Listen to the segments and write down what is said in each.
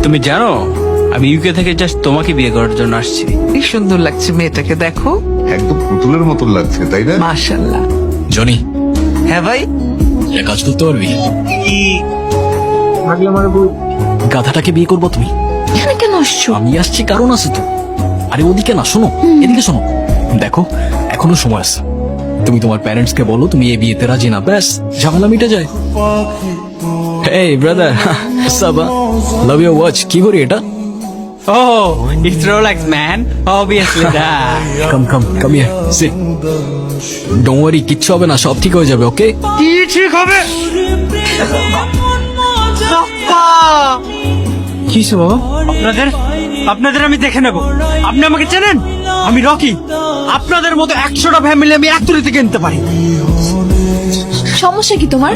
তুমি জানো আমি ইউকে থেকে জাস্ট তোমাকে বিয়ে করার জন্য আসছি। কি সুন্দর লাগছে মেয়েটাকে, দেখো। একদম পুতুলের মতন লাগছে, তাই না? মাশাআল্লাহ। জনি, হ্যাঁ ভাই। একটা কাজ করতে পারবি? গাধাটাকে বিয়ে করবো তুমি? এখানে কেন আসছো? আমি আসছি কারণ আছে তো। আরে ওদিকে না, শোনো, এদিকে শোনো। দেখো এখনো সময় আছে, তুমি তোমার প্যারেন্টস কে বলো তুমি এই বিয়েতে রাজি না, ব্যাস ঝামেলা মিটে যায়। এই brother, Saba love your watch. কি করি এটা? Oh, it's Rolex, man. Obviously that. Come come come here, sit. Don't worry, কিচ্ছু হবে না, সব ঠিক হয়ে যাবে, ওকে? কি ঠিক হবে? কি বাবা? আপনাদের আমি দেখে নেব। আপনি আমাকে চেনেন? আমি রকি। আপনাদের মতো 100টা ফ্যামিলি আমি এক তুলিতে কিনতে পারি। সমস্যা কি তোমার?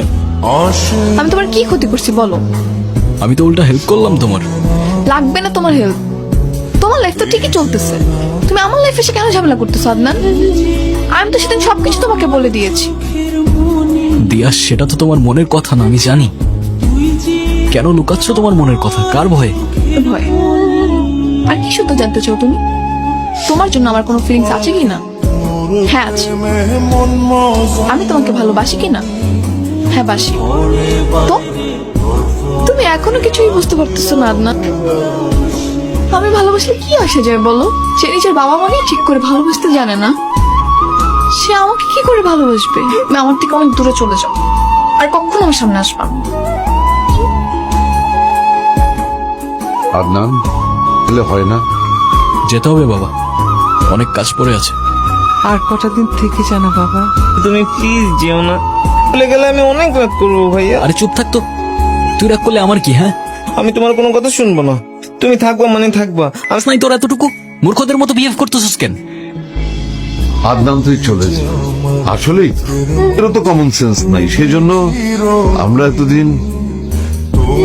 আমি তোমার কি ক্ষতি করছি বলো? আমি তো উল্টা হেল্প করলাম তোমার। লাগবে না তোমার হেল্প, তোমার লাইফ তো ঠিকই চলতেছে। তুমি আমার লাইফে এসে কেন ঝামেলা করতেছো আদনান? আমি তো সেদিন সবকিছু তোমাকে বলে দিয়েছি। দিয়া, সেটা তো তোমার মনের কথা না, আমি জানি। কেন লুকাচ্ছ তোমার মনের কথা? কার ভয়ে? ভয়? আর কি সত্য জানতে চাও তুমি? তোমার জন্য আমার কোনো ফিলিংস আছে কি না? হ্যাঁ আছে। আমি তোমাকে ভালোবাসি কি না? হ্যাঁ বাসি। তো তুমি এখনো কিছুই বুঝতে পারতেছো না আদনান। আমি ভালোবাসলে কি আসে যায় বলো? সে নিজের বাবা মানে ঠিক করে ভালোবাসতে জানে না, সে আমাকে কি করে ভালোবাসবে? তুমি আমার থেকে অনেক দূরে চলে যাও, আর কখনো আমার সামনে আসবা না। আদনান, তাহলে হয় না? যেতে হবে বাবা, অনেক কাজ পড়ে আছে। আর কটা দিন থেকে জানা বাবা। তুমি প্লিজ যেও না, চলে গেলে আমি অনেক রাগ করবো ভাইয়া। আরে চুপ থাক তো, তুই রাগ করলে আমার কি? হ্যাঁ, আমি তোমার কোনো কথা শুনবো না, তুমি থাকবা মানে থাকবা। আস নাই তোর এতটুকু মূর্খদের মতো বিহেভ করতেছিস কেন? আদনান, তুই চলে যা। আসলেই এর তো কমন সেন্স নাই, সেজন্য আমরা এতদিন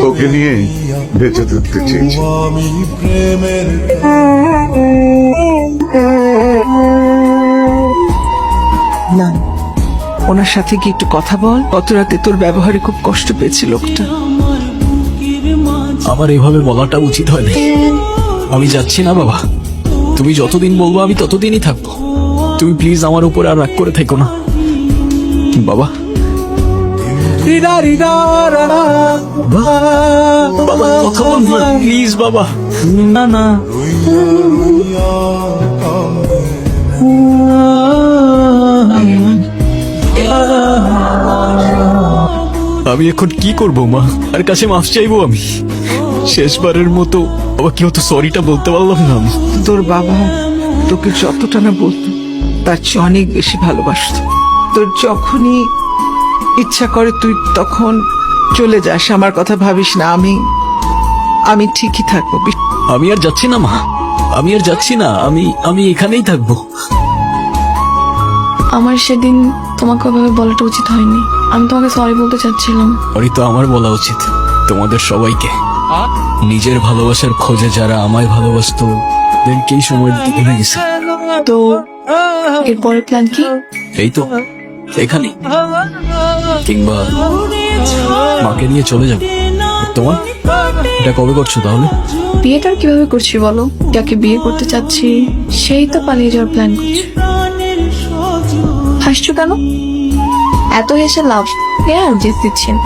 তোকে নিয়ে বেঁচে থাকতে চেয়েছি। না, ওনার সাথে কি একটু কথা বল। গত রাতে তোর ব্যবহারে খুব কষ্ট পেয়েছি লোকটা। আমার এইভাবে বলাটা উচিত হয়নি। আমি যাচ্ছি না বাবা, তুমি যতদিন বলবো আমি ততদিনই থাকবো। তুমি প্লিজ আমার উপর আর রাগ করে থেকো না বাবা। বাবা কথা বল প্লিজ বাবা। না না, আমি এখন কি করবো মা? আর কাছে মাফ চাইবো আমি শেষবারের মতো। বাবা কি হতো, সরিটা বলতে পারলাম না আমি। তোর বাবা তোকে যতটা না বলতো তার চেয়ে অনেক বেশি ভালোবাসতো। তোর যখনই ইচ্ছা করে তুই তখন চলে যাস, আমার কথা ভাবিস না। আমি ঠিকই থাকবো। আমি আর যাচ্ছি না মা, আমি আর যাচ্ছি না। আমি এখানেই থাকবো। আমার সেদিন তোমাকে ওভাবে বলাটা উচিত হয়নি। আমি তোমাকে সরি বলতে চাচ্ছিলাম। সরি তো আমার বলা উচিত, তোমাদের সবাইকে। নিজের ভালোবাসার খোঁজে যারা আমায় ভালোবাসতো তাদেরকেই সময় দিতে হয়ে গেছে। তো এরপরের প্ল্যান কি? এই তো এখানে, কিংবা মাকে নিয়ে চলে যাবো। তোমার এটা কবে করছো তাহলে? বিয়েটা আর কিভাবে করছি বলো? যাকে বিয়ে করতে চাচ্ছি সেই তো পালিয়ে যাওয়ার প্ল্যান করছে। হাসছো কেন? এত হেসে লাভ আর জিত দিচ্ছেন।